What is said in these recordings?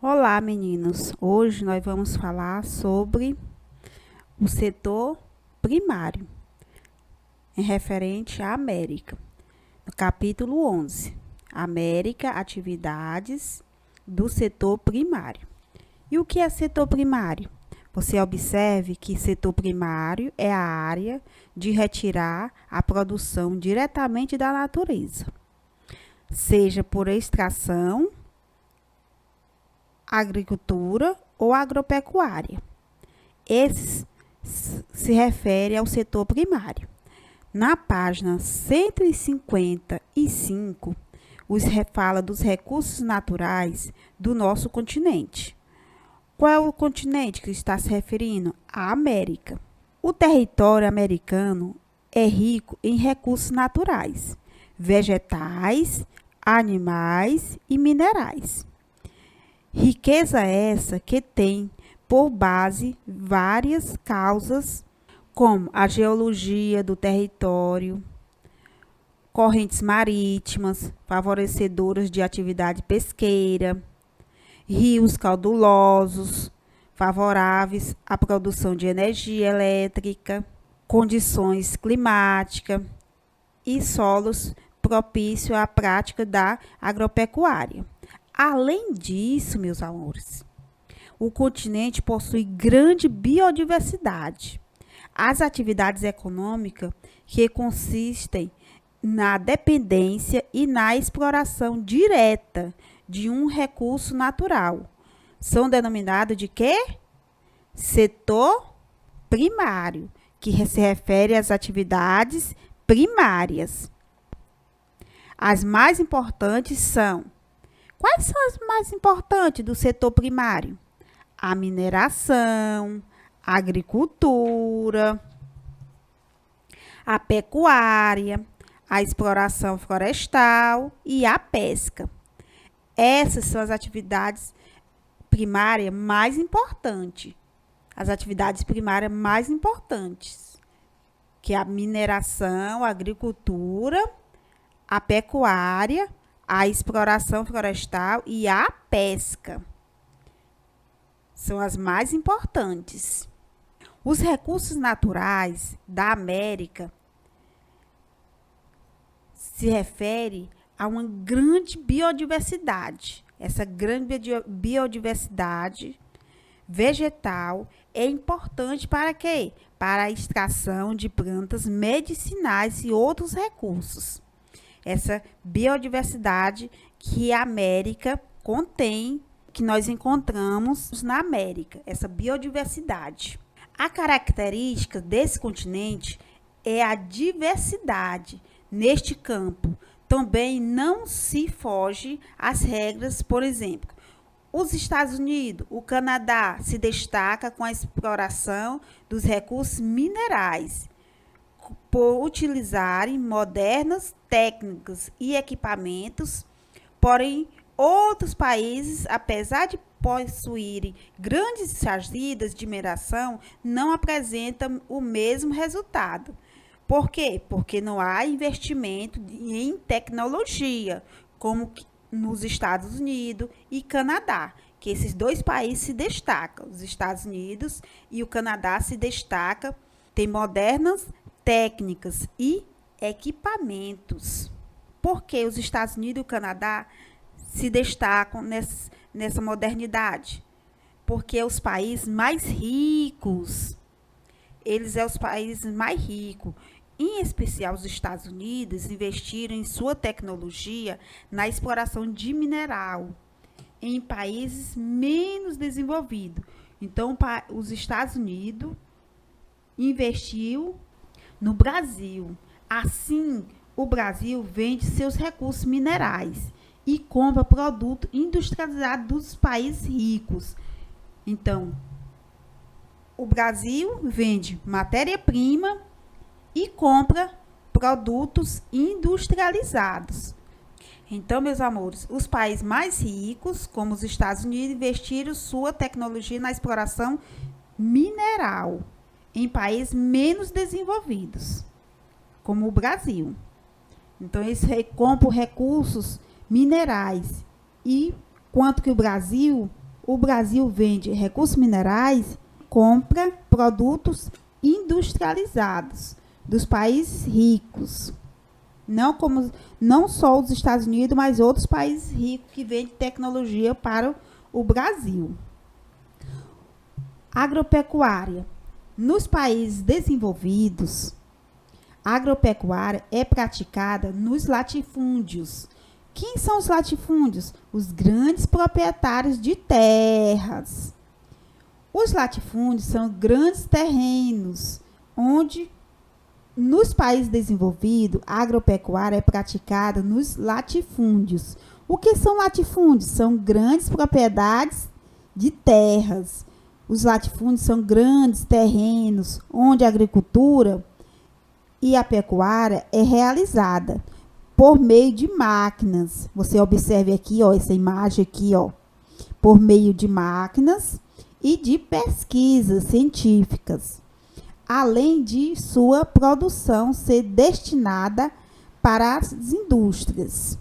Olá, meninos! Hoje nós vamos falar sobre o setor primário, em referente à América, no capítulo 11, América, atividades do setor primário. E o que é setor primário? Você observe que setor primário é a área de retirar a produção diretamente da natureza, seja por extração, agricultura ou agropecuária. Esse se refere ao setor primário. Na página 155, fala dos recursos naturais do nosso continente. Qual é o continente que está se referindo? A América. O território americano é rico em recursos naturais, vegetais, animais e minerais. Riqueza essa que tem por base várias causas, como a geologia do território, correntes marítimas, favorecedoras de atividade pesqueira, rios caudalosos, favoráveis à produção de energia elétrica, condições climáticas e solos propícios à prática da agropecuária. Além disso, meus amores, o continente possui grande biodiversidade. As atividades econômicas que consistem na dependência e na exploração direta de um recurso natural são denominadas de quê? Setor primário, que se refere às atividades primárias. As mais importantes são: quais são as mais importantes do setor primário? A mineração, a agricultura, a pecuária, a exploração florestal e a pesca. Essas são as atividades primárias mais importantes. As atividades primárias mais importantes, que é a mineração, a agricultura, a pecuária, a exploração florestal e a pesca. São as mais importantes. Os recursos naturais da América se refere a uma grande biodiversidade. Essa grande biodiversidade vegetal é importante para quê? Para a extração de plantas medicinais e outros recursos. Essa biodiversidade que a América contém, que nós encontramos na América, essa biodiversidade. A característica desse continente é a diversidade neste campo. Também não se foge às regras, por exemplo, os Estados Unidos, o Canadá se destaca com a exploração dos recursos minerais, por utilizarem modernas técnicas e equipamentos, porém, outros países, apesar de possuírem grandes jazidas de mineração, não apresentam o mesmo resultado. Por quê? Porque não há investimento em tecnologia, como nos Estados Unidos e Canadá, que esses dois países se destacam. Os Estados Unidos e o Canadá se destacam, têm modernas técnicas e equipamentos. Por que os Estados Unidos e o Canadá se destacam nessa modernidade? Porque os países mais ricos, eles são os países mais ricos. Em especial, os Estados Unidos investiram em sua tecnologia na exploração de mineral em países menos desenvolvidos. Então, os Estados Unidos investiu no Brasil. Assim, o Brasil vende seus recursos minerais e compra produto industrializado dos países ricos. Então, o Brasil vende matéria-prima e compra produtos industrializados. Então, meus amores, os países mais ricos, como os Estados Unidos, investiram sua tecnologia na exploração mineral em países menos desenvolvidos, como o Brasil. Então, eles compram recursos minerais. E quanto que o Brasil O Brasil vende recursos minerais, compra produtos industrializados dos países ricos. Não só os Estados Unidos, mas outros países ricos que vendem tecnologia para o Brasil. Agropecuária. Nos países desenvolvidos, a agropecuária é praticada nos latifúndios. Quem são os latifúndios? Os grandes proprietários de terras. Os latifúndios são grandes terrenos onde, nos países desenvolvidos, a agropecuária é praticada nos latifúndios. O que são latifúndios? São grandes propriedades de terras. Os latifúndios são grandes terrenos onde a agricultura e a pecuária é realizada por meio de máquinas. Você observe aqui, ó, essa imagem aqui, ó, por meio de máquinas e de pesquisas científicas, além de sua produção ser destinada para as indústrias.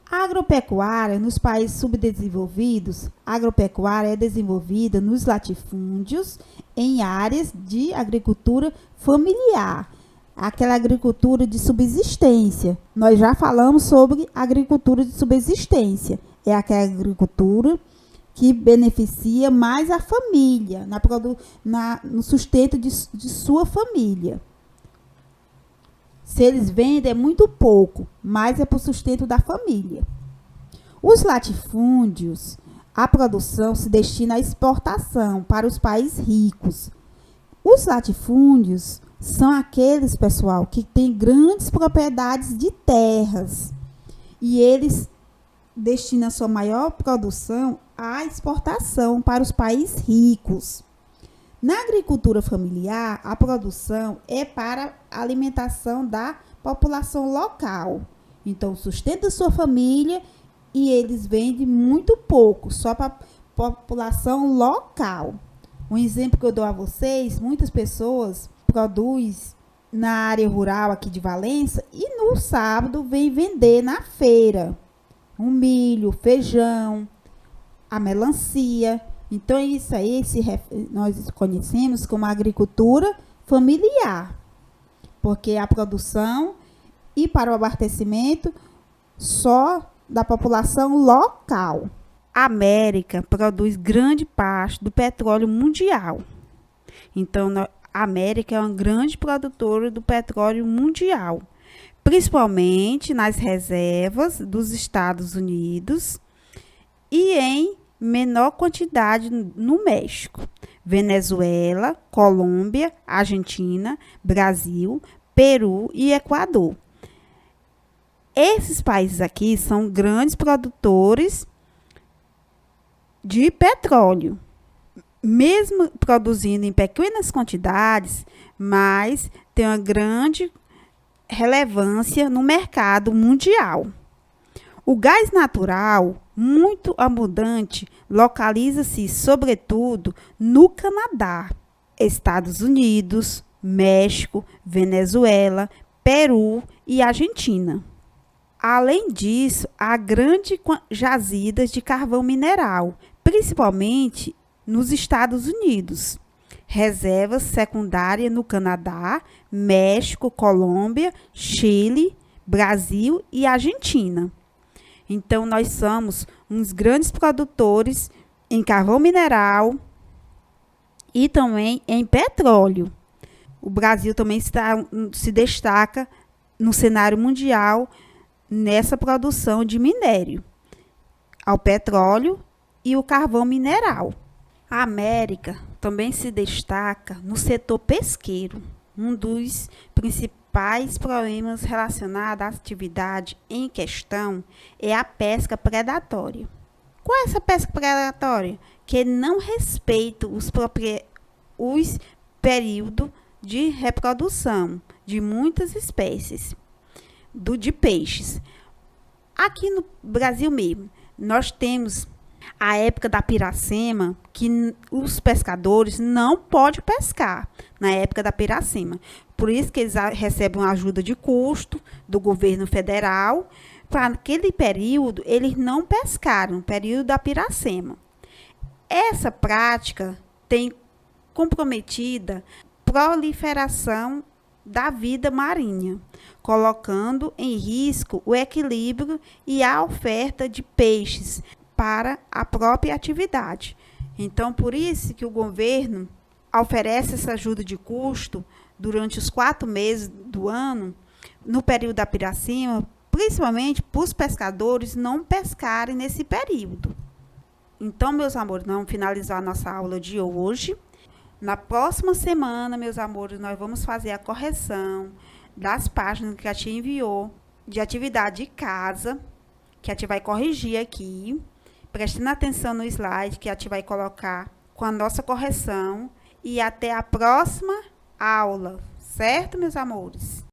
A agropecuária nos países subdesenvolvidos, a agropecuária é desenvolvida nos latifúndios em áreas de agricultura familiar, aquela agricultura de subsistência. Nós já falamos sobre agricultura de subsistência. É aquela agricultura que beneficia mais a família, no sustento de sua família. Se eles vendem, é muito pouco, mas é para o sustento da família. Os latifúndios, a produção se destina à exportação para os países ricos. Os latifúndios são aqueles, pessoal, que têm grandes propriedades de terras e eles destinam sua maior produção à exportação para os países ricos. Na agricultura familiar, a produção é para a alimentação da população local. Então, sustenta sua família e eles vendem muito pouco, só para a população local. Um exemplo que eu dou a vocês, muitas pessoas produzem na área rural aqui de Valença e no sábado vem vender na feira o milho, feijão, a melancia. Então, isso aí nós conhecemos como agricultura familiar, porque a produção e para o abastecimento só da população local. A América produz grande parte do petróleo mundial. Então, a América é uma grande produtora do petróleo mundial, principalmente nas reservas dos Estados Unidos e em menor quantidade no México, Venezuela, Colômbia, Argentina, Brasil, Peru e Equador. Esses países aqui são grandes produtores de petróleo, mesmo produzindo em pequenas quantidades, mas tem uma grande relevância no mercado mundial. O gás natural, muito abundante, localiza-se sobretudo no Canadá, Estados Unidos, México, Venezuela, Peru e Argentina. Além disso, há grandes jazidas de carvão mineral, principalmente nos Estados Unidos. Reservas secundárias no Canadá, México, Colômbia, Chile, Brasil e Argentina. Então, nós somos uns grandes produtores em carvão mineral e também em petróleo. O Brasil também se destaca no cenário mundial nessa produção de minério, ao petróleo e o carvão mineral. A América também se destaca no setor pesqueiro, um dos principais problemas relacionados à atividade em questão é a pesca predatória. Qual é essa pesca predatória? Que não respeita os períodos de reprodução de muitas espécies de peixes. Aqui no Brasil mesmo, nós temos a época da piracema, que os pescadores não podem pescar na época da piracema. Por isso que eles recebem uma ajuda de custo do governo federal. Para aquele período, eles não pescaram, no período da piracema. Essa prática tem comprometida proliferação da vida marinha, colocando em risco o equilíbrio e a oferta de peixes para a própria atividade. Então, por isso que o governo oferece essa ajuda de custo durante os 4 meses do ano, no período da piracema, principalmente para os pescadores não pescarem nesse período. Então, meus amores, nós vamos finalizar a nossa aula de hoje. Na próxima semana, meus amores, nós vamos fazer a correção das páginas que a tia enviou de atividade de casa, que a tia vai corrigir aqui, prestando atenção no slide que a tia vai colocar com a nossa correção. E até a próxima aula, certo, meus amores?